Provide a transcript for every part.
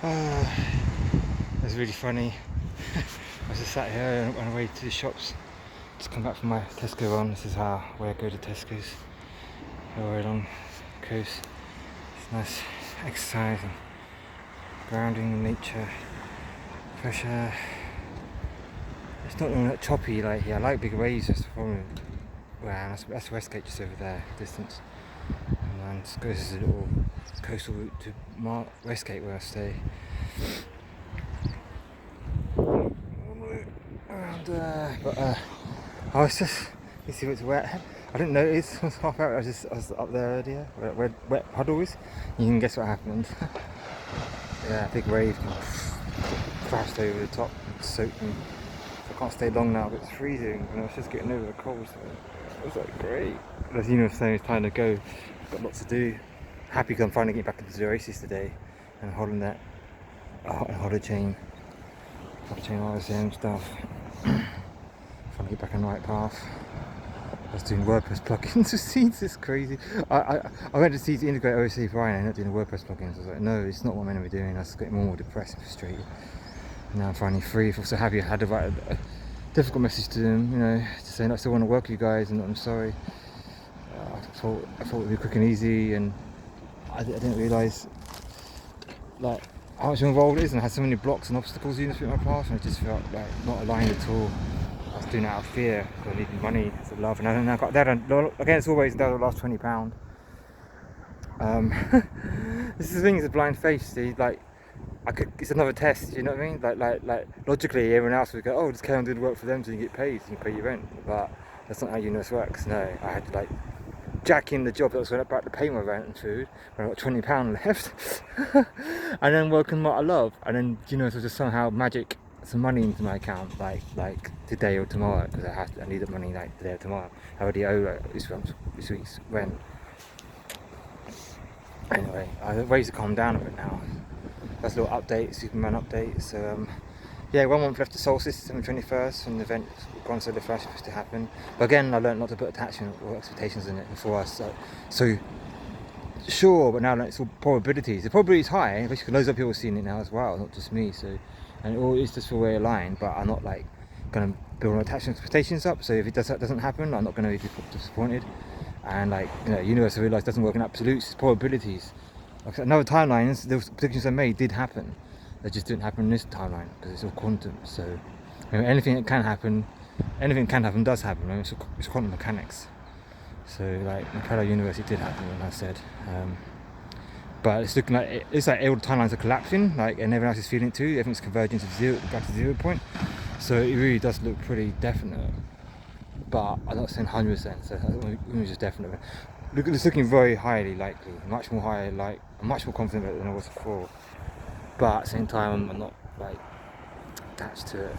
It's really funny. I was just sat here on the way to the shops. Just come back from my Tesco run. This is where I go to Tesco's. All right along the coast. It's nice exercise and grounding in nature, fresh air. It's not really that choppy like here. I like big waves. That's the problem. Well, that's Westgate just over there, distance. And then this goes a little coastal route to Westgate where I stay. I was just, you see what's wet. I didn't notice. It was half out. I was up there earlier where wet puddle is. You can guess what happened. Yeah, big wave crashed over the top and soaked me. So I can't stay long now, but it's freezing and I was just getting over the cold. So it was like great. As you know, saying it's time to go. I've got lots to do. Happy because I'm finally getting back into the races today and holding that hollow chain RSM stuff. Trying to get back on the right path. I was doing WordPress plugins with Seeds. It's crazy. I went to Seeds to integrate OSC for Ryan and not doing the WordPress plugins. I was like, no, it's not what I'm meant to be doing. I was getting more depressed and frustrated. And now I'm finally free. I'm so happy I had to write a difficult message to them, you know, to say I still want to work with you guys and I'm sorry. I thought it'd be quick and easy, and I didn't realise like how much involved it is, and I had so many blocks and obstacles in my path, and I just felt like not aligned at all. I was doing it out of fear because I needed money to love, and I got that. Again, it's always the last £20. This is the thing, it's a blind faith. See, like it's another test. You know what I mean? Like logically, everyone else would go, "Oh, just carry on doing work for them so you get paid, so you pay your rent." But that's not how universe works. No, I had to like jack in the job that was about to pay my rent and food when I got £20 left, and then working what I love, and then so just somehow magic some money into my account like today or tomorrow, because I need the money like today or tomorrow. I already owe this week's rent. Anyway, ways to calm down a bit now. That's a little update, Superman update. So yeah, 1 month left to Solstice, December 21st, and the event Grand Solar Flash is supposed to happen. But again, I learned not to put attachment or expectations in it before I start. So sure, but now it's all probabilities. The probability is high, because loads of people have seen it now as well, not just me. So, and it all is just for way aligned, but I'm not like going to build attachment expectations up. So if that doesn't happen, I'm not going to be disappointed. And like, universe I realise doesn't work in absolutes, it's probabilities. Like another timelines, the predictions I made did happen. They just didn't happen in this timeline because it's all quantum. So anything that can happen, does happen. Right? It's quantum mechanics. So like in parallel universe, it did happen, as I said. But it's looking like all the timelines are collapsing, like, and everyone else is feeling it too. Everything's converging to back to 0 point. So it really does look pretty definite. But I'm not saying 100%. So it's just definite. It's looking very highly likely, much more I'm much more confident than I was before. But at the same time, I'm not like attached to it.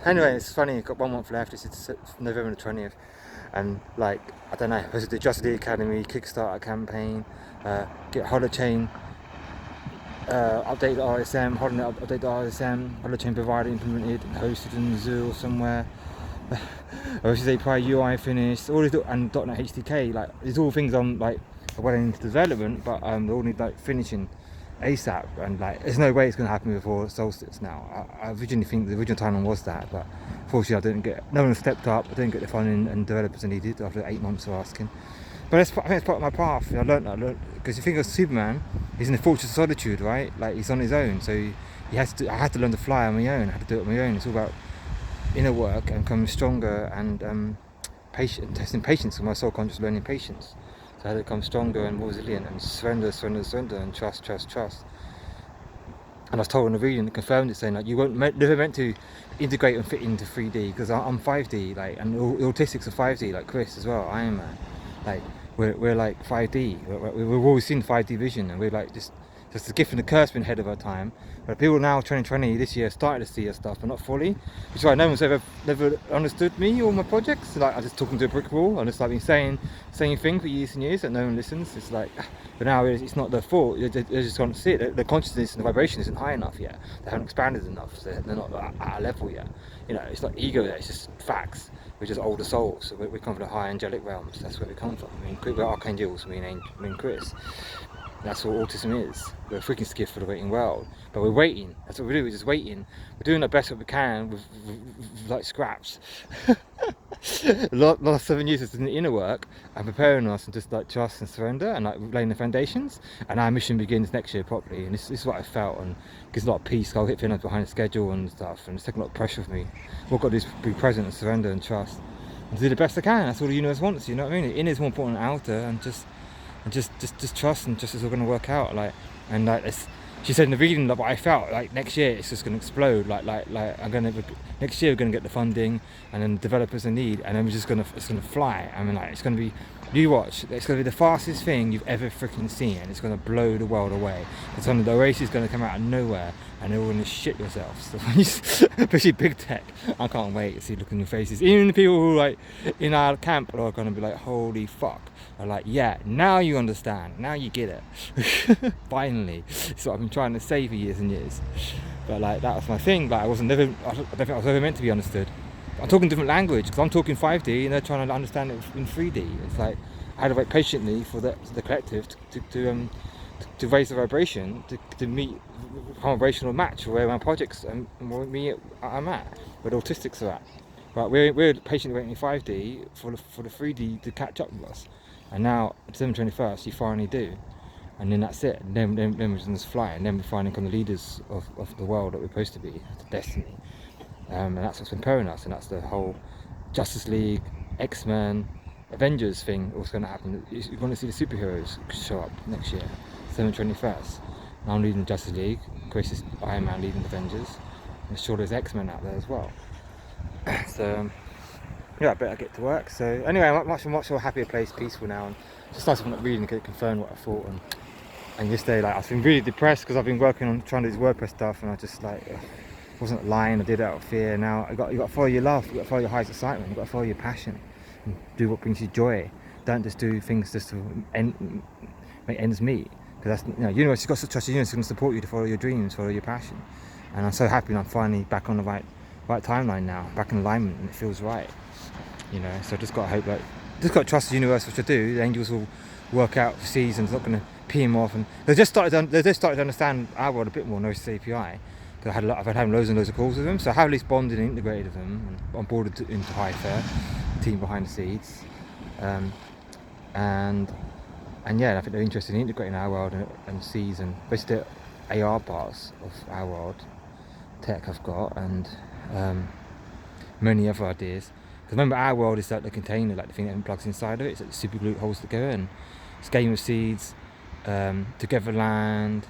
Anyway, it's funny, I've got 1 month left. It's November the 20th, and like, I don't know, there's the Justity Academy Kickstarter campaign, get Holochain, update the RSM, update the RSM, Holochain provider implemented and hosted in Azure somewhere. OSS API UI finished, all these, and .NET HTK, like these all things I'm like well into development, but they all need like finishing ASAP, and like there's no way it's going to happen before Solstice now. I originally think the original timeline was that, but fortunately no one stepped up. I didn't get the funding and developers I needed after 8 months of asking. But I think it's part of my path. I learned because you think of Superman, he's in a fortress of solitude, right? Like he's on his own, so I had to learn to fly on my own. I had to do it on my own. It's all about inner work and becoming stronger and testing patience with my soul conscious, learning patience. So I had to become stronger and more resilient and surrender and trust. And I was told in the reading, it confirmed it, saying like you never meant to integrate and fit into 3D, because I'm 5D, like, and all the autistics are 5D, like Chris as well, Iron Man. Like we're like 5D. We've always seen 5D vision, and we're like just a gift and a curse been ahead of our time. But people now 2020 this year started to see our stuff, but not fully. Which is why no one's never understood me or my projects. Like I'm just talking to a brick wall. I'm just like been saying thing for years and years, and no one listens. It's like, but now it's not their fault. They just can't see it. The consciousness and the vibration isn't high enough yet. They haven't expanded enough. So they're not at a level yet. It's not ego there. It's just facts. We're just older souls. So we come from the high angelic realms. That's where we come from. I mean, we're archangels. Me and Chris. That's what autism is. We're a freaking skiff for the waiting world. But we're waiting. That's what we do, we're just waiting. We're doing the best that we can with like scraps. Last 7 years is in the inner work and preparing us and just like trust and surrender and like laying the foundations. And our mission begins next year properly. And this is what I felt, and gives a lot of peace. I'll hit feeling behind the schedule and stuff, and it's taking a lot of pressure off me. What I've got to do is be present and surrender and trust and do the best I can. That's all the universe wants, you know what I mean? The inner is more important than outer, and just trust, and just it's all going to work out. Like, and like it's, she said in the reading that what I felt like next year it's just going to explode. Like I'm going to next year we're going to get the funding and then the developers in need, and then it's going to fly. I mean, like, it's going to be, you watch, it's going to be the fastest thing you've ever freaking seen, and it's going to blow the world away. It's one of the Oasis going to come out of nowhere, and they're all going to shit yourselves. So especially big tech. I can't wait to see look in your faces. Even the people who like in our camp are going to be like, holy fuck. Are like, yeah, now you understand, now you get it. Finally. It's what I've been trying to say for years and years. But like, that was my thing. Like, I don't think I was ever meant to be understood. I'm talking different language because I'm talking 5D and they're trying to understand it in 3D. It's like, I had to wait patiently for the collective to raise the vibration to meet a vibrational match where my projects and where I'm at, where the autistics are at. Right, we're patiently waiting in 5D for the 3D to catch up with us. And now, December 21st, you finally do. And then that's it. And then we're just fly. And then we finally become the leaders of the world that we're supposed to be, the destiny. And that's what's been purring us. And that's the whole Justice League, X-Men, Avengers thing. What's going to happen? You're going to see the superheroes show up next year, December 21st. And I'm leading Justice League. Chris is Iron Man leading Avengers. And sure there's X-Men out there as well. So, yeah, I better get to work. So anyway, I'm much more happier place, peaceful now, and just nice when I'm reading to confirm what I thought. And yesterday, like, I've been really depressed because I've been working on trying to do this WordPress stuff, and I just like wasn't lying. I did it out of fear. Now you got to follow your love, you got to follow your highest excitement, you got to follow your passion, and do what brings you joy. Don't just do things just to make ends meet, because that's, you know, universe. You've got to trust the universe is going to support you to follow your dreams, follow your passion. And I'm so happy I'm finally back on the right timeline now, back in alignment, and it feels right. You know, so I just got to hope, like, just got to trust the universe, which I do. The angels will work out for seasons, not going to pee him off, and they just started to understand our world a bit more. Gnosis API, because I've had loads and loads of calls with them, so I have at least bonded and integrated with them, and onboarded into High Fair, team behind the seeds, and yeah, I think they're interested in integrating our world and seeds and basically the AR parts of our world, tech I've got, and many other ideas. Because remember, our world is like the container, like the thing that plugs inside of it. It's like the super glue that holds together. And it's Game of Seeds, Togetherland,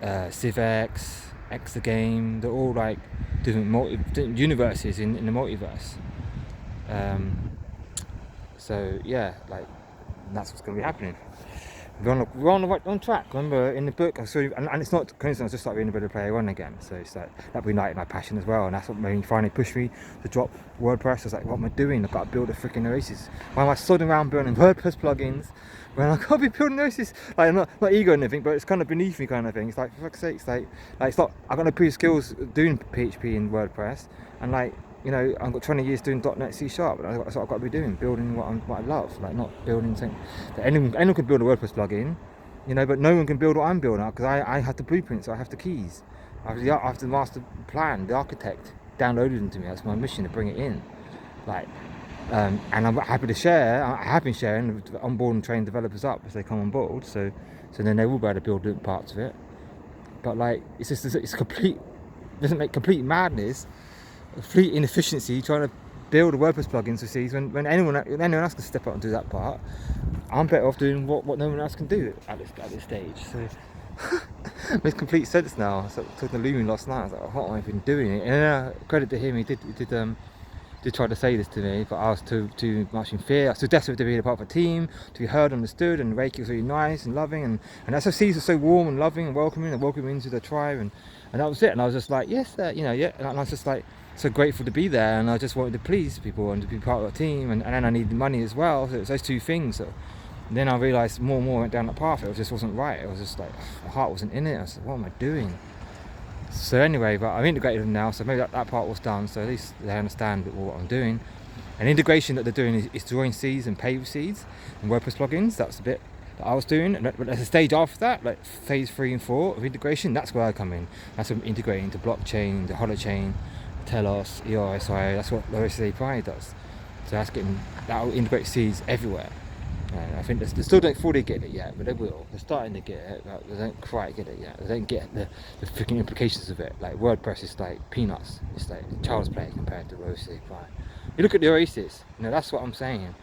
CivX, Exagame. They're all like different universes in the multiverse. So yeah, like, that's what's going to be happening. We're on track. Remember in the book, and it's not coincidence, I just started reading Ready Player One again. So it's like that reignited my passion as well, and that's what made me finally push me to drop WordPress. I was like, what am I doing? I've got to build a freaking Oasis. Why am I sodding around building WordPress plugins when I can't be building Oasis? Like, I'm not ego or anything, but it's kind of beneath me kind of thing. It's like, for fuck's sake, it's like it's not. I've got no previous skills doing PHP and WordPress, and like, you know, I've got 20 years doing .NET C#, and that's what I've got to be doing, building what I love, like not building something that anyone can build a WordPress plugin, you know, but no one can build what I'm building because I have the blueprints, I have the keys, I have the master plan, the architect downloaded them to me. That's my mission, to bring it in, like, and I'm happy to share. I have been sharing, onboard and train developers up as they come on board, so then they will be able to build different parts of it. But like, it's complete, doesn't make complete madness, complete inefficiency trying to build a WordPress plugin to see when anyone else can step up and do that part. I'm better off doing what no one else can do at this stage. So it makes complete sense now. I was talking to Lumen last night. I was like, what have I been doing? And credit to him, he did try to say this to me, but I was too much in fear. I was too desperate to be a part of a team, to be heard, understood, and Reiki was really nice and loving, and that's how C's are so warm and loving and welcoming me into the tribe, and that was it. And I was just like, yes, you know, yeah, and I was just like so grateful to be there, and I just wanted to please people and to be part of a team, and then I needed money as well. So it was those two things. So then I realised more and more went down that path. It just wasn't right. It was just like my heart wasn't in it. I was like, what am I doing? So anyway, but I've integrated them now, so maybe that part was done, so at least they understand what I'm doing. And integration that they're doing is drawing seeds and pay with seeds and WordPress plugins. That's a bit that I was doing. But there's a stage after that, like phase 3 and 4 of integration. That's where I come in. That's when I'm integrating into blockchain, the holochain, Telos, ERSI. That's what OSA Pi does. So that will integrate seeds everywhere. And I think they still don't fully get it yet, but they will. They're starting to get it, but they don't quite get it yet. They don't get the freaking implications of it. Like WordPress is like peanuts. It's like child's play compared to OSA Pi. You look at the Oasis, that's what I'm saying.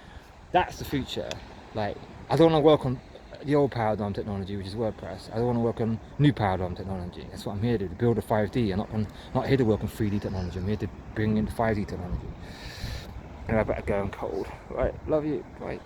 That's the future. Like, I don't want to work on the old paradigm technology, which is WordPress. I don't want to work on new paradigm technology. That's what I'm here to do, build a 5D. I'm not here to work on 3D technology. I'm here to bring in 5D technology. And I better go, I'm cold. Right, love you. Bye.